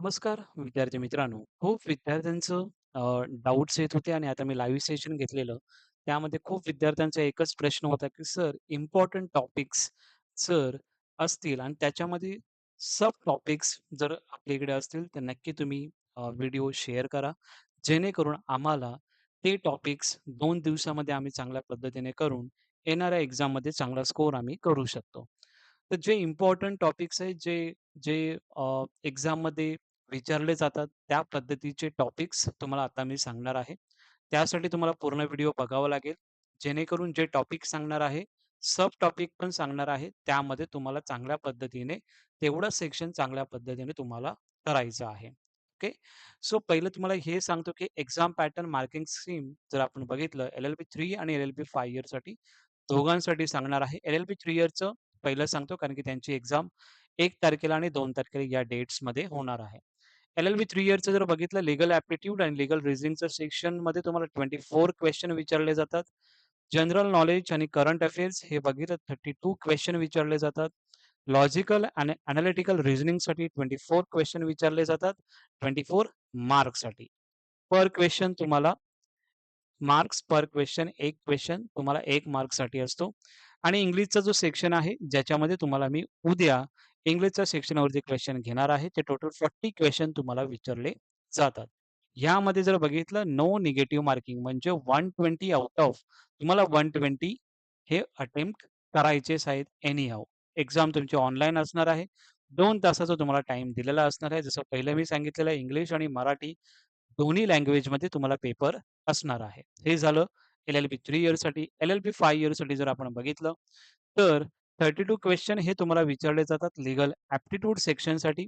नमस्कार विद्यार्थी मित्रांनो. खूप विद्यार्थ्यांचं डाउट्स येत होते आणि आता मी लाईव्ह सेशन घेतलेलं. त्यामध्ये खूप विद्यार्थ्यांचा एकच प्रश्न होता, की सर इम्पोर्टंट टॉपिक्स जर असतील आणि त्याच्यामध्ये सब टॉपिक्स जर आपल्याकडे असतील, तर नक्की तुम्ही व्हिडिओ शेअर करा. जेणेकरून आम्हाला ते टॉपिक्स 2 दिवसामध्ये आम्ही चांगल्या पद्धतीने करून येणाऱ्या एक्झाममध्ये चांगला स्कोर आम्ही करू शकतो. तर जे इम्पोर्टंट टॉपिक्स आहेत, जे जे एक्झाममध्ये विचारले जातात, त्या पद्धतीचे टॉपिक्स तुम्हाला आता मी सांगणार आहे. त्यासाठी तुम्हाला पूर्ण व्हिडिओ बघावा लागेल. जेणेकरून जे टॉपिक सांगणार आहे, सब टॉपिक पण सांगणार आहे. त्यामध्ये तुम्हाला चांगल्या पद्धतीने तेवढं सेक्शन चांगल्या पद्धतीने तुम्हाला करायचं आहे. ओके. सो पहिलं तुम्हाला हे सांगतो, की एक्झाम पॅटर्न मार्किंग स्कीम जर आपण बघितलं एल-एल-बी 3 आणि एल-एल-बी 5 इयरसाठी दोघांसाठी सांगणार आहे. एल-एल-बी 3 इयरचं पहिलं सांगतो कारण की त्यांची एक्झाम 1 तारखेला आणि 2 तारखेला या डेट्समध्ये होणार आहे. एल-एल-बी 3 इयरचं जर बघितलं लीगल ॲप्टिट्यूड आणि लीगल रिझनिंगच्या सेक्शनमध्ये तुम्हाला 24 क्वेशन विचारले जातात. जनरल नॉलेज आणि करंट अफेअर्स हे बघितलं 32 क्वेशन विचारले जातात. लॉजिकल आणि एनालिटिकल रिझनिंगसाठी 24 क्वेशन विचारले जातात. 24 मार्क्ससाठी. पर क्वेशन तुम्हाला मार्क्स पर क्वेशन 1 क्वेशन तुम्हाला 1 मार्क्ससाठी असतो आणि इंग्लिशचा जो सेक्शन आहे, ज्याच्यामध्ये तुम्हाला मी उद्या इंग्लिशच्या सेक्शनवरती क्वेशन घेणार आहे. ते टोटल 40 क्वेशन तुम्हाला विचारले जातात. ह्यामध्ये जर बघितलं नो निगेटिव्ह मार्किंग म्हणजे 120 आउट ऑफ तुम्हाला 120 हे अटेम्प्ट करायचेच आहेत एनी हाऊ. एक्झाम तुमची ऑनलाईन असणार आहे. 2 तासाचा तुम्हाला टाईम दिलेला असणार आहे. जसं पहिलं मी सांगितलेलं इंग्लिश आणि मराठी दोन्ही लँग्वेजमध्ये तुम्हाला पेपर असणार आहे. हे झालं एल-एल-बी 3 इयर्ससाठी. एल-एल-बी 5 इयर्ससाठी जर आपण बघितलं, तर 32 क्वेशन हे तुम्हाला विचारले जातात लीगल ॲप्टिट्यूड सेक्शनसाठी.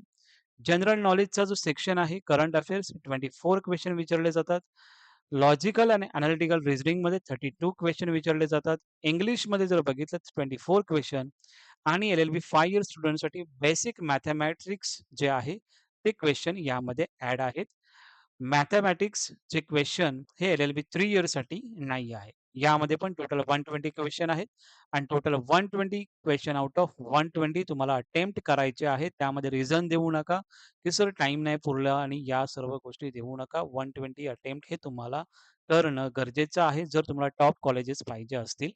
जनरल नॉलेजचा जो सेक्शन आहे, करंट अफेअर्स 24 क्वेशन विचारले जातात. लॉजिकल आणि एनालिटिकल रिझनिंगमध्ये 32 क्वेशन विचारले जातात. इंग्लिशमध्ये जर बघितलं तर 24 क्वेशन आणि एल-एल-बी 5 इयर्स स्टुडंटसाठी बेसिक मॅथेमॅटिक्स जे आहे, ते क्वेशन यामध्ये ॲड आहेत. मॅथेमॅटिक्सचे क्वेशन हे एल-एल-बी 3 इयर्ससाठी नाही आहे. यामध्ये पण टोटल 120 क्वेशन आहेत आणि टोटल 120 क्वेशन आउट ऑफ 120 तुम्हाला अटेम्प्ट करायचे आहेत. त्यामध्ये रिझन देऊ नका, की सर टाईम नाही पुरला आणि या सर्व गोष्टी देऊ नका. 120 अटेम्प्ट हे तुम्हाला करणं गरजेचं आहे, जर तुम्हाला टॉप कॉलेजेस पाहिजे असतील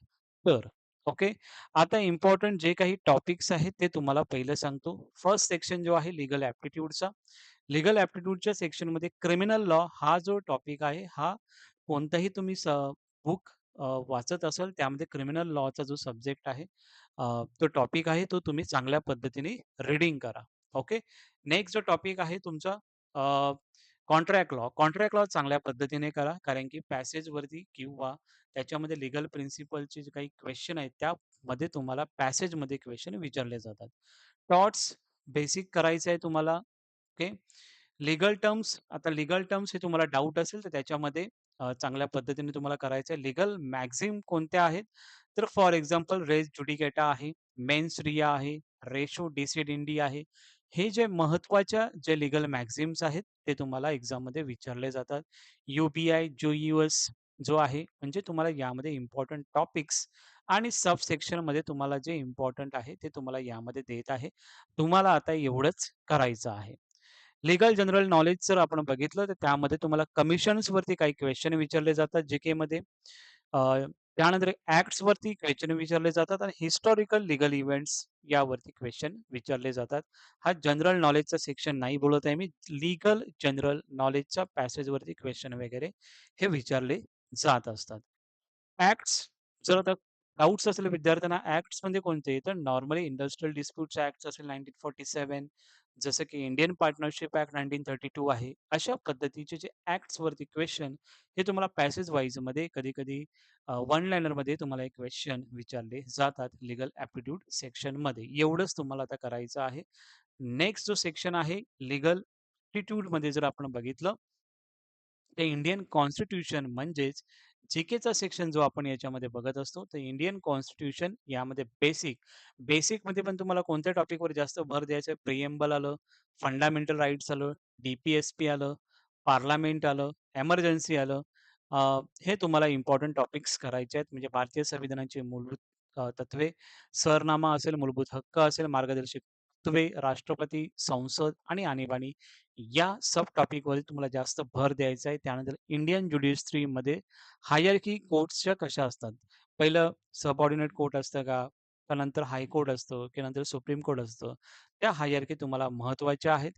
तर. ओके. आता इम्पोर्टंट जे काही टॉपिक्स आहेत ते तुम्हाला पहिलं सांगतो. फर्स्ट सेक्शन जो आहे लीगल ॲप्टिट्यूडचा. लीगल ॲप्टिट्यूडच्या सेक्शनमध्ये क्रिमिनल लॉ हा जो टॉपिक आहे, हा कोणताही तुम्ही बुक वाचत असाल, त्यामध्ये क्रिमिनल लॉचा जो सब्जेक्ट आहे, तो टॉपिक आहे, तो तुम्ही चांगल्या पद्धतीने रीडिंग करा. ओके. नेक्स्ट जो टॉपिक आहे तुमचा कॉन्ट्रॅक्ट लॉ. कॉन्ट्रॅक्ट लॉ चांगल्या पद्धतीने करा, कारण की पॅसेजवरती किंवा त्याच्यामध्ये लीगल प्रिन्सिपलचे जे काही क्वेश्चन आहेत, त्यामध्ये तुम्हाला पॅसेजमध्ये क्वेश्चन विचारले जातात. टॉट्स बेसिक करायचं आहे तुम्हाला. ओके. लीगल टर्म्स आता लीगल टर्म्स हे तुम्हाला डाउट असेल तर त्याच्यामध्ये चांगल्या पद्धतीने तुम्हाला करायचं आहे. लीगल मॅक्सिम कोणत्या आहेत? तर फॉर एक्झाम्पल रेस जुडिकेटा आहे, मेन्स रिया आहे, रेशो डिसिडेंडी आहे. हे जे महत्त्वाच्या जे लीगल मॅक्सिम्स आहेत ते तुम्हाला एक्झाममध्ये विचारले जातात. यू-पी-आय, जो-यू-एस जो आहे म्हणजे तुम्हाला यामध्ये इम्पोर्टंट टॉपिक्स आणि सब सेक्शनमध्ये तुम्हाला जे इम्पोर्टंट आहे ते तुम्हाला यामध्ये देत आहे. तुम्हाला आता एवढंच करायचं आहे. लीगल जनरल नॉलेज जर आपण बघितलं, तर त्यामध्ये तुम्हाला कमिशन्सवरती काही क्वेशन विचारले जातात जी-केमध्ये. अ, त्यानंतर ॲक्ट्सवरती क्वेशन विचारले जातात आणि हिस्टॉरिकल लीगल इव्हेंट्स यावरती क्वेशन विचारले जातात. हा जनरल नॉलेजचा सेक्शन नाही बोलत आहे मी. लीगल जनरल नॉलेजच्या पॅसेजवरती क्वेशन वगैरे हे विचारले जात असतात. ॲक्ट्स जर आता डाउट्स असेल विद्यार्थ्यांना ॲक्ट्समध्ये कोणते? तर नॉर्मली इंडस्ट्रियल डिस्प्यूट्स ॲक्ट असेल 1947 जसं की इंडियन पार्टनरशिप ॲक्ट 1932 आहे. अशा पद्धतीचे जे ॲक्ट्सवरती क्वेशन हे तुम्हाला पॅसेज वाईजमध्ये कधी-कधी वन लाइनरमध्ये तुम्हाला एक क्वेशन विचारले जातात लीगल ॲप्टिट्यूड सेक्शनमध्ये. एवढंच तुम्हाला आता करायचं आहे. नेक्स्ट जो सेक्शन आहे लीगल ॲप्टिट्यूडमध्ये जर आपण बघितलं ते इंडियन कॉन्स्टिट्यूशन म्हणजेच जी-केचा सेक्शन जो आपण याच्यामध्ये बघत असतो, तर इंडियन कॉन्स्टिट्यूशन यामध्ये बेसिकमध्ये पण तुम्हाला कोणत्या टॉपिकवर जास्त भर द्यायचा आहे? प्रिएम्बल आलं, फंडामेंटल राइट्स आलं, डी-पी-एस-पी आलं, पार्लमेंट आलं, एमर्जन्सी आलं. अ, हे तुम्हाला इम्पोर्टंट टॉपिक्स करायचे आहेत. म्हणजे भारतीय संविधानाची मूलभूत तत्त्वे, सरनामा असेल, मूलभूत हक्क असेल, मार्गदर्शक तत्वे, राष्ट्रपती, संसद आणि आणीबाणी या सब टॉपिकवर तुम्हाला जास्त भर द्यायचा आहे. त्यानंतर इंडियन ज्युडिशरीमध्ये हायरार्की कोर्ट्सच्या कशा असतात. पहिलं सबऑर्डिनेट कोर्ट असतं का? त्यानंतर हायकोर्ट असतं, की नंतर सुप्रीम कोर्ट असतं. त्या हायरार्की तुम्हाला महत्त्वाच्या आहेत.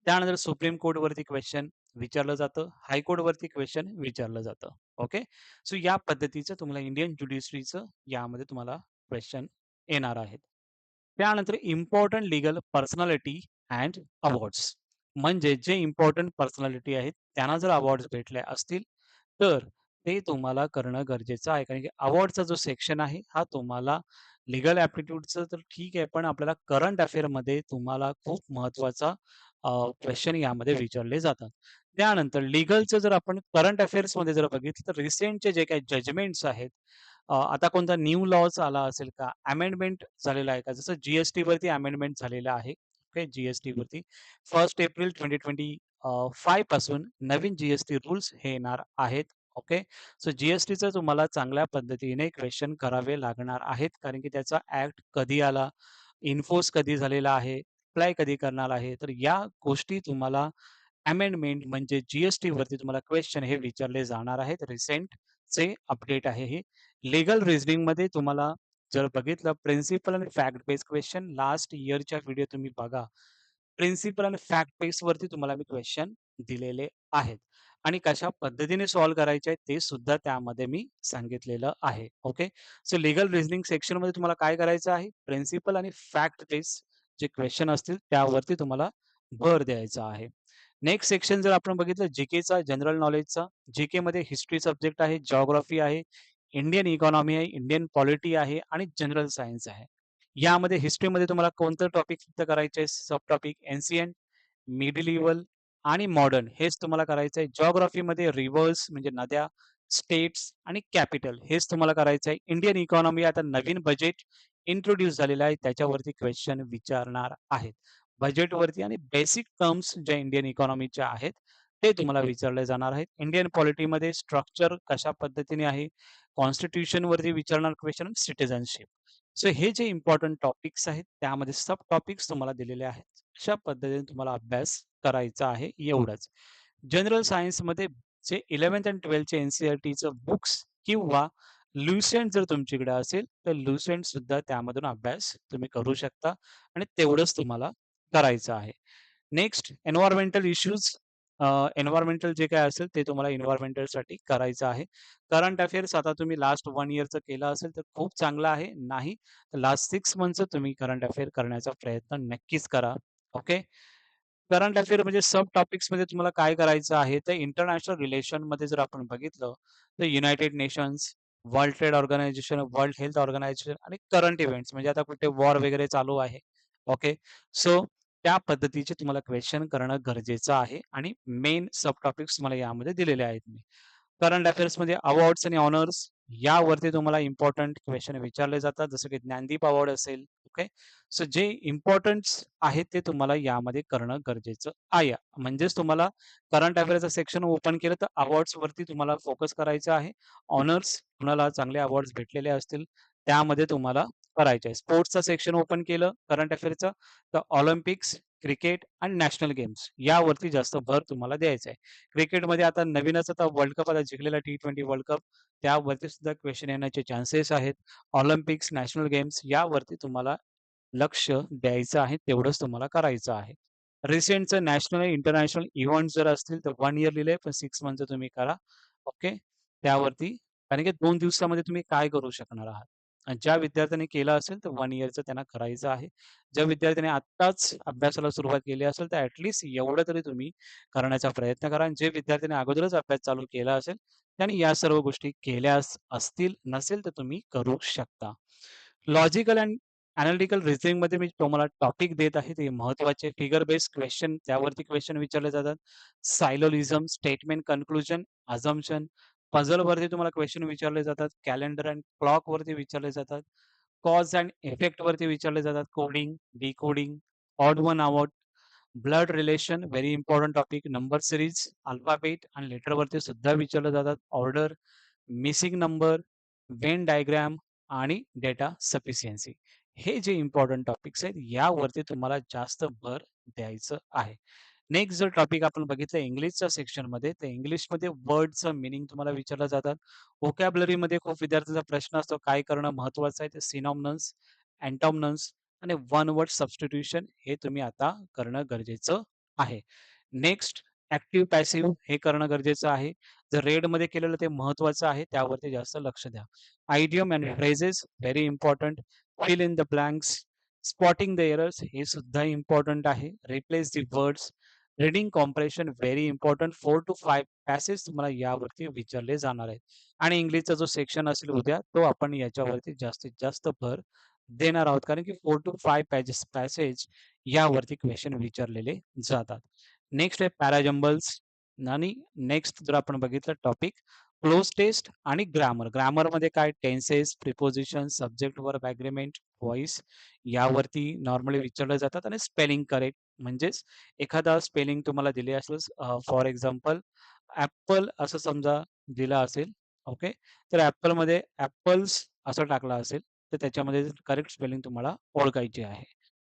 त्यानंतर सुप्रीम कोर्टवरती क्वेशन विचारलं जातं, हायकोर्टवरती क्वेशन विचारलं जातं. ओके. सो या पद्धतीचं तुम्हाला इंडियन ज्युडिशरीचं यामध्ये तुम्हाला क्वेशन येणार आहेत. त्यानंतर important legal personality and awards म्हणजे जे इम्पोर्टंट पर्सनॅलिटी आहेत त्यांना जर अवॉर्ड्स भेटले असतील, तर ते तुम्हाला करणं गरजेचं आहे. कारण की अवॉर्डचा जो सेक्शन आहे हा तुम्हाला लीगल ॲप्टिट्यूडचं तर ठीक आहे, पण आपल्याला करंट अफेअरमध्ये तुम्हाला खूप महत्त्वाचा क्वेशन यामध्ये विचारले जातात. त्यानंतर लीगलचं जर आपण करंट अफेअर्समध्ये जर बघितलं तर रिसेंटचे जे काही जजमेंट्स आहेत, आता कोणता न्यू लॉज आला असेल का? अमेंडमेंट झालेला आहे का? जसं जी-एस-टीवरती अमेंडमेंट झालेलं आहे. ओके, जी-एस-टीवरती 1 एप्रिल 2025 पासून नवीन जी-एस-टी रूल्स हे येणार आहेत. ओके. सो जी-एस-टीचं तुम्हाला चांगल्या पद्धतीने क्वेशन करावे लागणार आहेत. कारण की त्याचा ॲक्ट कधी आला, इन्फोर्स कधी झालेला आहे, अप्लाय कधी करणार आहे. तर या गोष्टी तुम्हाला अमेंडमेंट म्हणजे जी-एस-टीवरती तुम्हाला क्वेशन हे विचारले जाणार आहेत. रिसेंटचे अपडेट आहे हे. लीगल रिझनिंगमध्ये तुम्हाला जर बघितलं प्रिन्सिपल आणि फॅक्ट बेस्ड क्वेशन लास्ट इयरच्या व्हिडिओ तुम्ही बघा. प्रिन्सिपल आणि फॅक्ट बेसवरती तुम्हाला मी क्वेशन दिलेले आहेत आणि कशा पद्धतीने सॉल्व्ह करायचे आहेत ते सुद्धा त्यामध्ये मी सांगितलेलं आहे. ओके. सो लीगल रिझनिंग सेक्शनमध्ये तुम्हाला काय करायचं आहे? प्रिन्सिपल आणि फॅक्ट बेस्ड जे क्वेशन असतील त्यावरती तुम्हाला भर द्यायचा आहे. नेक्स्ट सेक्शन जर आपण बघितलं जी-केचा, जनरल नॉलेजचा. जी-केमध्ये हिस्ट्री सब्जेक्ट आहे, जिओग्राफी आहे, इंडियन इकॉनॉमी आहे, इंडियन पॉलिटी आहे आणि जनरल सायन्स आहे. यामध्ये हिस्ट्रीमध्ये तुम्हाला कोणतं टॉपिक फक्त करायचे आहे? सब टॉपिक एन्शियंट, मिडीव्हल आणि मॉडर्न हेच तुम्हाला करायचं आहे. जिओग्राफीमध्ये रिव्हर्स म्हणजे नद्या, स्टेट्स आणि कॅपिटल हेच तुम्हाला करायचं आहे. इंडियन इकॉनॉमी आता नवीन बजेट इंट्रोड्यूस झालेलं आहे त्याच्यावरती क्वेशन विचारणार आहेत. बजेटवरती आणि बेसिक टर्म्स ज्या इंडियन इकॉनॉमीच्या आहेत, ते तुम्हाला विचारले जाणार आहेत. इंडियन पॉलिटीमध्ये स्ट्रक्चर कशा पद्धतीने आहे, कॉन्स्टिट्यूशनवरती विचारणार क्वेशन, सिटिझनशिप. सो हे जे इम्पोर्टंट टॉपिक्स आहेत, त्यामध्ये सब टॉपिक्स तुम्हाला दिलेले आहेत. अशा पद्धतीने तुम्हाला अभ्यास करायचा आहे, एवढंच. जनरल सायन्समध्ये जे 11th आणि 12th एन-सी-ई-आर-टीचं बुक्स किंवा लुसेंट जर तुमच्याकडे असेल, तर लुसेंट सुद्धा त्यामधून अभ्यास तुम्ही करू शकता आणि तेवढंच तुम्हाला करायचं आहे. Next environmental issues. एन्व्हायर्नमेंटल जे काही असेल ते तुम्हाला एन्व्हायर्नमेंटलसाठी करायचं आहे. करंट अफेअर्स आता तुम्ही लास्ट 1 इयरचं केलं असेल तर खूप चांगलं आहे. नाही तर लास्ट 6 मंथचं तुम्ही करंट अफेअर करण्याचा प्रयत्न नक्कीच करा. ओके. करंट अफेअर म्हणजे सब टॉपिक्समध्ये तुम्हाला काय करायचं आहे, तर इंटरनॅशनल रिलेशनमध्ये जर आपण बघितलं, तर United Nations, World Trade Organization, World Health Organization आणि करंट इव्हेंट्स म्हणजे आता कुठे वॉर वगैरे चालू आहे. ओके. सो त्या पद्धतीचे तुम्हाला क्वेशन करणं गरजेचं आहे आणि मेन सब टॉपिक्स तुम्हाला यामध्ये दिलेले आहेत मी. करंट अफेअर्समध्ये अवॉर्ड्स आणि ऑनर्स यावरती तुम्हाला इम्पोर्टंट क्वेशन विचारले जातात. जसं की ज्ञानदीप अवॉर्ड असेल. ओके. सो जे इम्पोर्टन्स आहे ते तुम्हाला यामध्ये करणं गरजेचं आहे. म्हणजेच तुम्हाला करंट अफेअरचं सेक्शन ओपन केलं तर अवॉर्ड्सवरती तुम्हाला फोकस करायचं आहे. ऑनर्स कुणाला चांगले अवॉर्ड्स भेटलेले असतील त्यामध्ये तुम्हाला करायचे आहे. स्पोर्ट्सचं सेक्शन ओपन केलं करंट अफेअरचं तर ऑलिम्पिक्स, क्रिकेट आणि नॅशनल गेम्स यावरती जास्त भर तुम्हाला द्यायचा आहे. क्रिकेटमध्ये आता नवीनच आता वर्ल्ड कप आता जिंकलेला T20 वर्ल्ड कप त्यावरती सुद्धा क्वेशन येण्याचे चान्सेस आहेत. ऑलिम्पिक्स, नॅशनल गेम्स यावरती तुम्हाला लक्ष द्यायचं आहे, तेवढंच तुम्हाला करायचं आहे. रिसेंटचं नॅशनल आणि इंटरनॅशनल इव्हेंट्स जर असतील, तर 1 इयर लिहिलंय, पण 6 मंथचं तुम्ही करा. ओके. त्यावरती कारण की 2 दिवसामध्ये तुम्ही काय करू शकणार आहात? आणि ज्या विद्यार्थ्यांनी केलं असेल, तर 1 इयरचं त्यांना करायचं आहे. ज्या विद्यार्थ्यांनी आत्ताच अभ्यासाला सुरुवात केली असेल, तर एवढं तरी तुम्ही करण्याचा प्रयत्न करा. आणि जे विद्यार्थ्यांनी अगोदरच अभ्यास चालू केला असेल, त्यांनी या सर्व गोष्टी केल्यास असतील, नसेल तर तुम्ही करू शकता. लॉजिकल अँड एनालिटिकल रिझनिंगमध्ये मी तुम्हाला टॉपिक देत आहे. ते महत्त्वाचे फिगर बेस्ड क्वेशन त्यावरती क्वेशन विचारले जातात. सायलोलिझम, स्टेटमेंट कन्क्लुजन, अझम्पशन, पझलवरती तुम्हाला क्वेशन विचारले जातात. कॅलेंडर अँड क्लॉकवरती विचारले जातात. कॉज अँड इफेक्टवरती विचारले जातात. Coding, decoding, odd one out, blood relation very important topic. Number series, alphabet आणि लेटरवरती सुद्धा विचारले जातात. Order, missing number, Venn diagram आणि डेटा सफिशियन्सी हे जे इम्पोर्टंट टॉपिक्स आहेत, यावरती तुम्हाला जास्त भर द्यायचं आहे. नेक्स्ट जर टॉपिक आपण बघितलं इंग्लिशच्या सेक्शनमध्ये, तर इंग्लिशमध्ये वर्डचं मीनिंग तुम्हाला विचारलं जातात. व्होकॅब्युलरीमध्ये खूप विद्यार्थ्यांचा प्रश्न असतो, काय करणं महत्त्वाचं आहे? ते सिनॉनिम्स, अँटोनिम्स आणि वन वर्ड सबस्टिट्यूशन हे तुम्ही आता करणं गरजेचं आहे. नेक्स्ट ॲक्टिव्ह, पॅसिव्ह हे करणं गरजेचं आहे. जर रेडमध्ये केलेलं ते महत्त्वाचं आहे, त्यावरती जास्त लक्ष द्या. Idiom and phrases very important. Fill in the blanks, spotting the errors हे सुद्धा इम्पोर्टंट आहे. Replace the words, reading comprehension very important. 4 to 5 passage तुम्हाला यावरती विचारले जाणार आहेत. आणि इंग्लिशचा जो सेक्शन असेल उद्या, तो आपण याच्यावरती जास्तीत जास्त भर देणार आहोत. कारण की 4 टू 5 पॅसेज यावरती क्वेशन विचारलेले जातात. नेक्स्ट आहे पॅराजंबल्स आणि नेक्स्ट जर आपण बघितलं टॉपिक क्लोज टेस्ट आणि ग्रामर. ग्रामरमध्ये काय tenses, preposition, subject, verb, agreement, voice यावरती नॉर्मली विचारले जातात आणि स्पेलिंग करेक्ट म्हणजेच एखादा स्पेलिंग तुम्हाला दिले असेल फॉर एक्झाम्पल ॲपल असं समजा दिलं असेल, ओके. तर ॲपलमध्ये ॲपल्स असं टाकलं असेल, तर त्याच्यामध्ये करेक्ट स्पेलिंग तुम्हाला ओळखायची आहे.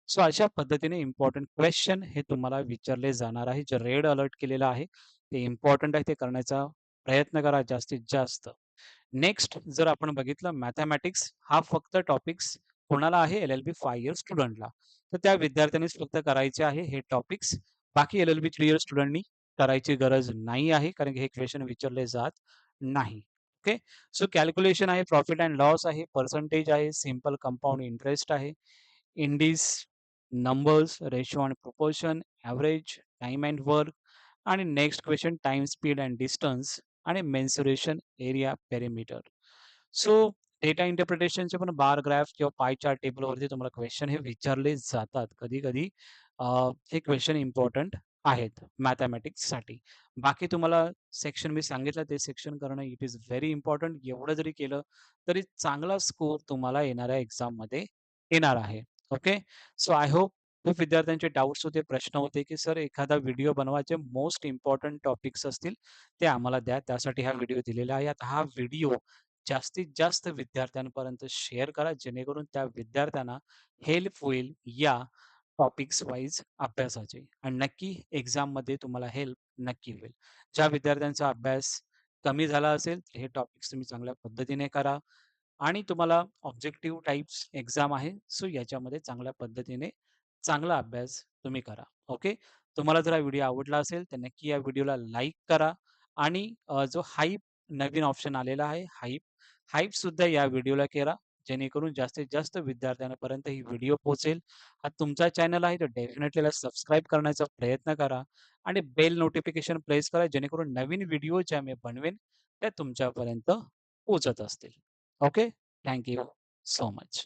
सो अशा पद्धतीने इम्पोर्टंट क्वेश्चन हे तुम्हाला विचारले जाणार आहे. जे रेड अलर्ट केलेलं आहे, ते इम्पोर्टंट आहे. ते करण्याचा प्रयत्न करा जास्तीत जास्त. नेक्स्ट जर आपण बघितलं मॅथेमॅटिक्स हा फक्त टॉपिक्स कोणाला आहे? LLB 5 year स्टुडंटला. तर त्या विद्यार्थ्यांनीच फक्त करायचे आहे हे टॉपिक्स. बाकी एल-एल-बी 3 इयर स्टुडंटनी करायची गरज नाही आहे, कारण की हे क्वेशन विचारले जात नाही. ओके. सो कॅल्क्युलेशन आहे, प्रॉफिट अँड लॉस आहे, पर्सेंटेज आहे, सिंपल कंपाउंड इंटरेस्ट आहे, indices, numbers, ratio and proportion, average, time and work आणि next question time, speed and distance आणि mensuration area perimeter. So data इंटरप्रिटेशनचे पण बार ग्राफ किंवा pie chart टेबलवरती तुम्हाला क्वेश्चन हे विचारले जातात. कधी-कधी हे क्वेश्चन इम्पोर्टंट आहेत मॅथेमॅटिक्ससाठी. बाकी तुम्हाला सेक्शन मी सांगितलं ते सेक्शन करणं इट इस व्हेरी इम्पोर्टंट. एवढं जरी केलं तरी चांगला स्कोर तुम्हाला येणाऱ्या एक्झाममध्ये येणार आहे. ओके. सो आय होप खूप विद्यार्थ्यांचे डाउट्स होते, प्रश्न होते, की सर एखादा व्हिडिओ बनवायचे मोस्ट इम्पोर्टंट टॉपिक्स असतील, ते आम्हाला द्या. त्यासाठी हा व्हिडिओ दिलेला आहे. आता हा व्हिडिओ जास्तीत जास्त विद्यार्थ्यांपर्यंत शेअर करा, जेणेकरून त्या विद्यार्थ्यांना हेल्प होईल या टॉपिक्स वाईज अभ्यासाची आणि नक्की एक्झाममध्ये तुम्हाला हेल्प नक्की होईल. ज्या विद्यार्थ्यांचा अभ्यास कमी झाला असेल, हे टॉपिक्स तुम्ही चांगल्या पद्धतीने करा. आणि तुम्हाला ऑब्जेक्टिव्ह टाइप्स एक्झाम आहे. सो याच्यामध्ये चांगल्या पद्धतीने चांगला अभ्यास तुम्ही करा. ओके. तुम्हाला जर हा व्हिडिओ आवडला असेल, तर नक्की या व्हिडिओला लाईक करा आणि जो हाइप नवीन ऑप्शन आलेला आहे हाइप सुद्धा या व्हिडिओला करा. जेणेकरून जास्तीत जास्त विद्यार्थ्यांपर्यंत ही व्हिडिओ पोहोचेल. हा तुमचा चॅनल आहे, तर डेफिनेटली याला सबस्क्राईब करण्याचा प्रयत्न करा आणि बेल नोटिफिकेशन प्रेस करा, जेणेकरून नवीन व्हिडिओ ज्या मी बनवेन, त्या तुमच्यापर्यंत पोहोचत असतील. Okay? Thank you so much.